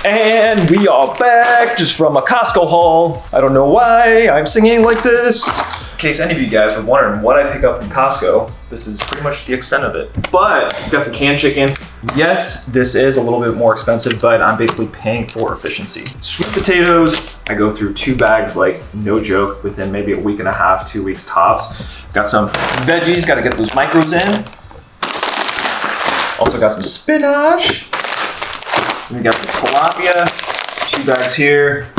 And we are back just from a Costco haul. I don't know why I'm singing like this. In case any of you guys were wondering what I pick up from Costco, this is pretty much the extent of it. But we've got some canned chicken. Yes, this is a little bit more expensive, but I'm basically paying for efficiency. Sweet potatoes, I go through 2 bags, like no joke, within maybe a week and a half, 2 weeks tops. Got some veggies, gotta get those micros in. Also got some spinach. We got the tilapia, 2 bags here.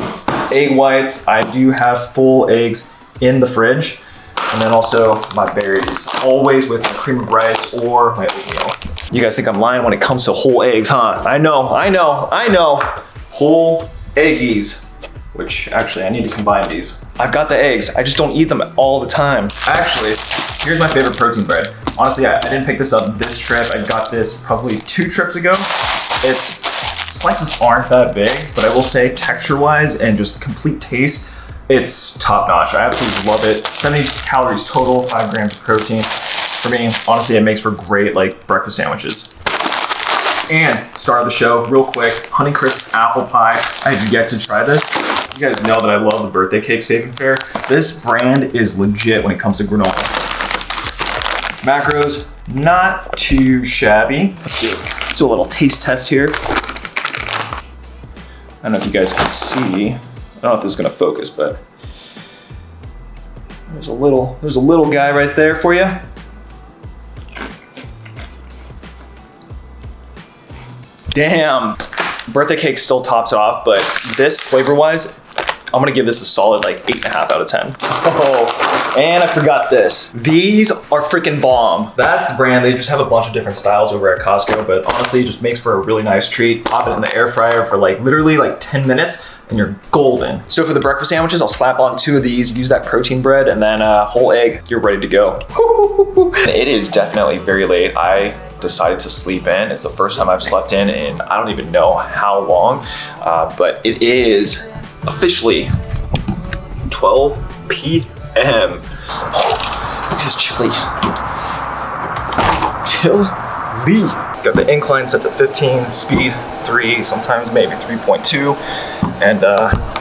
Egg whites, I do have full eggs in the fridge. And then also my berries, always with my cream of rice or my oatmeal. You guys think I'm lying when it comes to whole eggs, huh? I know. Whole eggies, which actually I need to combine these. I've got the eggs, I just don't eat them all the time. Actually, here's my favorite protein bread. Honestly, I didn't pick this up this trip. I got this probably 2 trips ago. Slices aren't that big, but I will say texture-wise and just complete taste, it's top-notch. I absolutely love it. 70 calories total, 5 grams of protein. For me, honestly, it makes for great breakfast sandwiches. And star of the show, real quick, Honeycrisp apple pie. I have yet to try this. You guys know that I love the birthday cake saving fare. This brand is legit when it comes to granola. Macros, not too shabby. Let's do a little taste test here. I don't know if you guys can see. I don't know if this is gonna focus, but there's a little guy right there for you. Damn, birthday cake still tops it off, but this flavor-wise, I'm gonna give this a solid 8.5 out of 10. Oh, and I forgot this. These are freaking bomb. That's the brand. They just have a bunch of different styles over at Costco, but honestly, it just makes for a really nice treat. Pop it in the air fryer for literally 10 minutes and you're golden. So for the breakfast sandwiches, I'll slap on 2 of these, use that protein bread, and then a whole egg. You're ready to go. It is definitely very late. I decided to sleep in. It's the first time I've slept in I don't even know how long, but it is officially 12 p.m. It is chilly. Got the incline set to 15, speed 3, sometimes maybe 3.2, and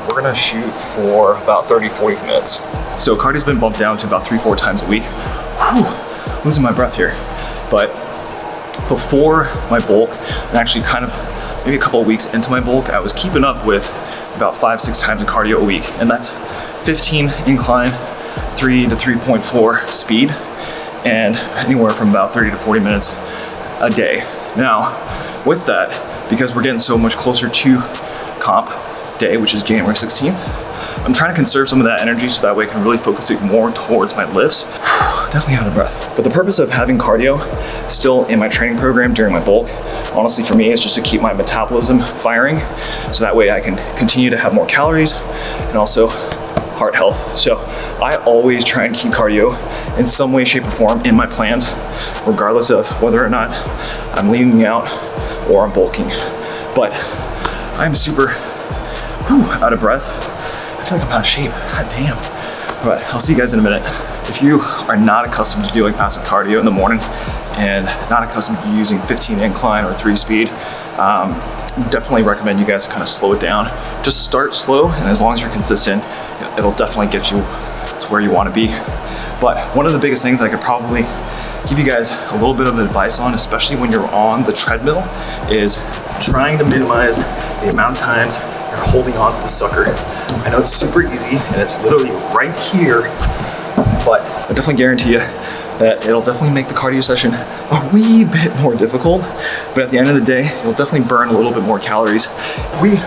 we're gonna shoot for about 30-40 minutes. So cardio's been bumped down to about 3-4 times a week. Whew, losing my breath here. But before my bulk, and actually maybe a couple of weeks into my bulk, I was keeping up with about 5-6 times of cardio a week, and that's 15 incline, 3 to 3.4 speed, and anywhere from about 30 to 40 minutes a day. Now, with that, because we're getting so much closer to comp day, which is January 16th, I'm trying to conserve some of that energy so that way I can really focus it more towards my lifts. Definitely out of breath. But the purpose of having cardio still in my training program during my bulk, honestly for me, is just to keep my metabolism firing, so that way I can continue to have more calories and also heart health. So I always try and keep cardio in some way, shape, or form in my plans, regardless of whether or not I'm leaning out or I'm bulking. But I'm super out of breath. I feel like I'm out of shape. God damn. All right, I'll see you guys in a minute. If you are not accustomed to doing passive cardio in the morning and not accustomed to using 15 incline or 3 speed, definitely recommend you guys kind of slow it down. Just start slow, and as long as you're consistent, it'll definitely get you to where you want to be. But one of the biggest things I could probably give you guys a little bit of advice on, especially when you're on the treadmill, is trying to minimize the amount of times you're holding on to the sucker. I know it's super easy and it's literally right here, but I definitely guarantee you that it'll definitely make the cardio session a wee bit more difficult, but at the end of the day, you'll definitely burn a little bit more calories. We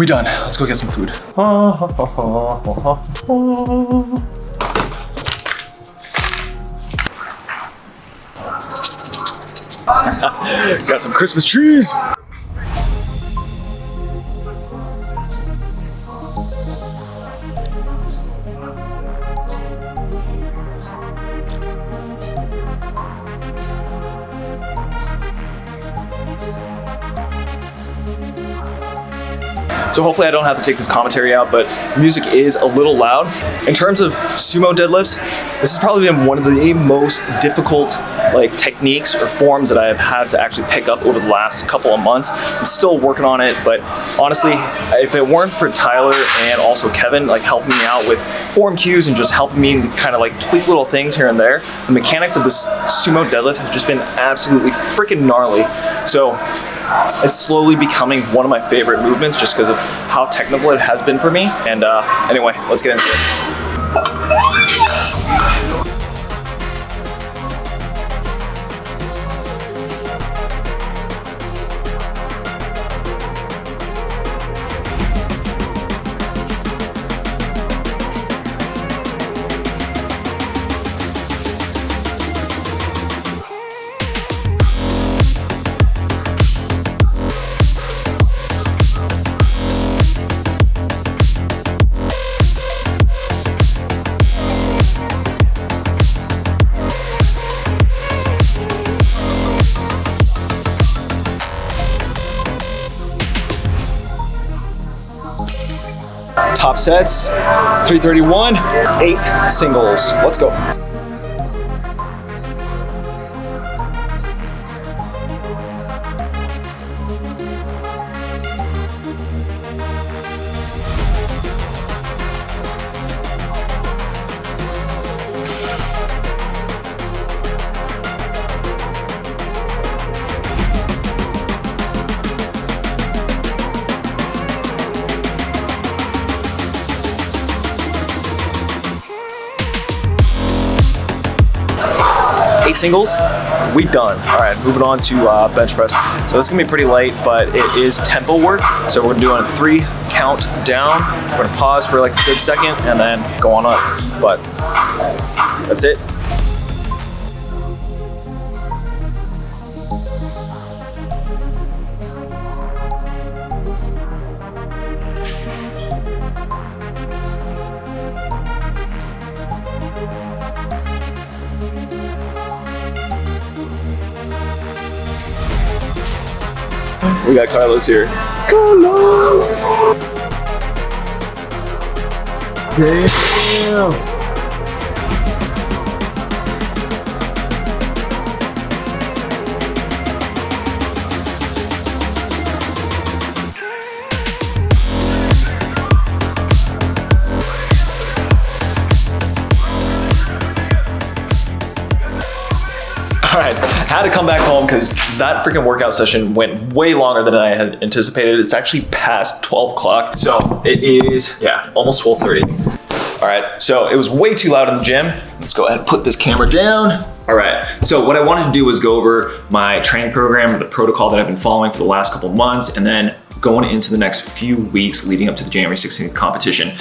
done. Let's go get some food. Got some Christmas trees. So hopefully I don't have to take this commentary out, but music is a little loud. In terms of sumo deadlifts, this has probably been one of the most difficult like techniques or forms that I've had to actually pick up over the last couple of months. I'm still working on it, but honestly, if it weren't for Tyler and also Kevin like helping me out with form cues and just helping me kind of like tweak little things here and there, the mechanics of this sumo deadlift have just been absolutely freaking gnarly. So it's slowly becoming one of my favorite movements just because of how technical it has been for me. And anyway, let's get into it. Top sets, 331, 8 singles. Let's go. Singles, we done. All right, moving on to bench press. So this is gonna be pretty light, but it is tempo work. So we're gonna do on a 3 count down. We're gonna pause for like a good second and then go on up. But that's it. We got Carlos here. Carlos! Damn! All right, had to come back home because that freaking workout session went way longer than I had anticipated. It's actually past 12 o'clock. So it is, yeah, almost 12:30. All right, so it was way too loud in the gym. Let's go ahead and put this camera down. All right, so what I wanted to do was go over my training program, the protocol that I've been following for the last couple months, and then going into the next few weeks leading up to the January 16th competition.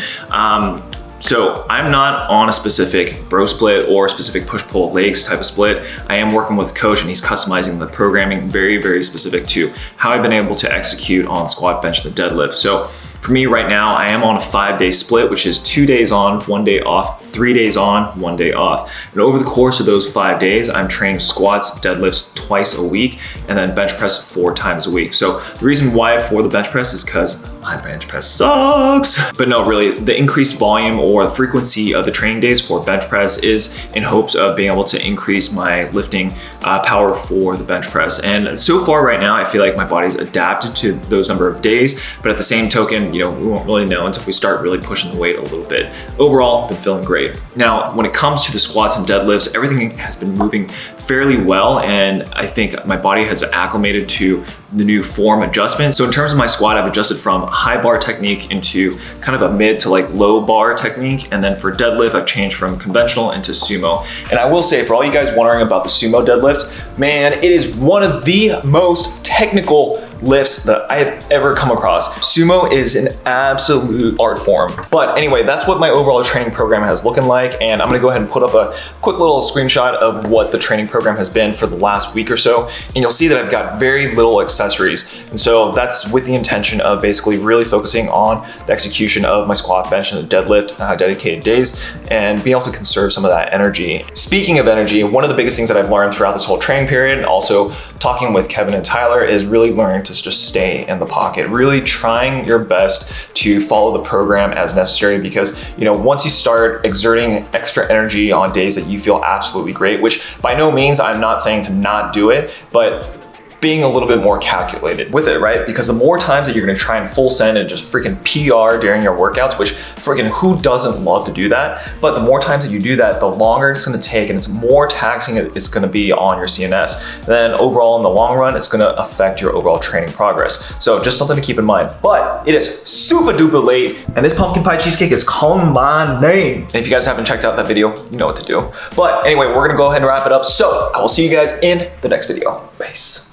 So I'm not on a specific bro split or specific push-pull legs type of split. I am working with a coach and he's customizing the programming very, very specific to how I've been able to execute on squat, bench, and the deadlift. So for me right now, I am on a 5-day split, which is 2 days on, 1 day off, 3 days on, 1 day off. And over the course of those 5 days, I'm training squats, deadlifts twice a week, and then bench press 4 times a week. So the reason why for the bench press is because my bench press sucks. But no, really, the increased volume or the frequency of the training days for bench press is in hopes of being able to increase my lifting power for the bench press. And so far right now, I feel like my body's adapted to those number of days, but at the same token, you know, we won't really know until we start really pushing the weight a little bit. Overall, been feeling great. Now, when it comes to the squats and deadlifts, everything has been moving fairly well, and I think my body has acclimated to the new form adjustment. So in terms of my squat, I've adjusted from high bar technique into kind of a mid to like low bar technique. And then for deadlift, I've changed from conventional into sumo. And I will say, for all you guys wondering about the sumo deadlift, man, it is one of the most technical lifts that I have ever come across. Sumo is an absolute art form. But anyway, that's what my overall training program has looking like. And I'm gonna go ahead and put up a quick little screenshot of what the training program has been for the last week or so. And you'll see that I've got very little accessories. And so that's with the intention of basically really focusing on the execution of my squat, bench, and the deadlift dedicated days and being able to conserve some of that energy. Speaking of energy, one of the biggest things that I've learned throughout this whole training period and also talking with Kevin and Tyler is really learning to to just stay in the pocket. Really trying your best to follow the program as necessary, because once you start exerting extra energy on days that you feel absolutely great, which by no means I'm not saying to not do it, but being a little bit more calculated with it, right? Because the more times that you're gonna try and full send and just freaking PR during your workouts, which freaking who doesn't love to do that? But the more times that you do that, the longer it's gonna take and it's more taxing it's gonna be on your CNS. Then overall in the long run, it's gonna affect your overall training progress. So just something to keep in mind. But it is super duper late and this pumpkin pie cheesecake is calling my name. And if you guys haven't checked out that video, you know what to do. But anyway, we're gonna go ahead and wrap it up. So I will see you guys in the next video. Peace.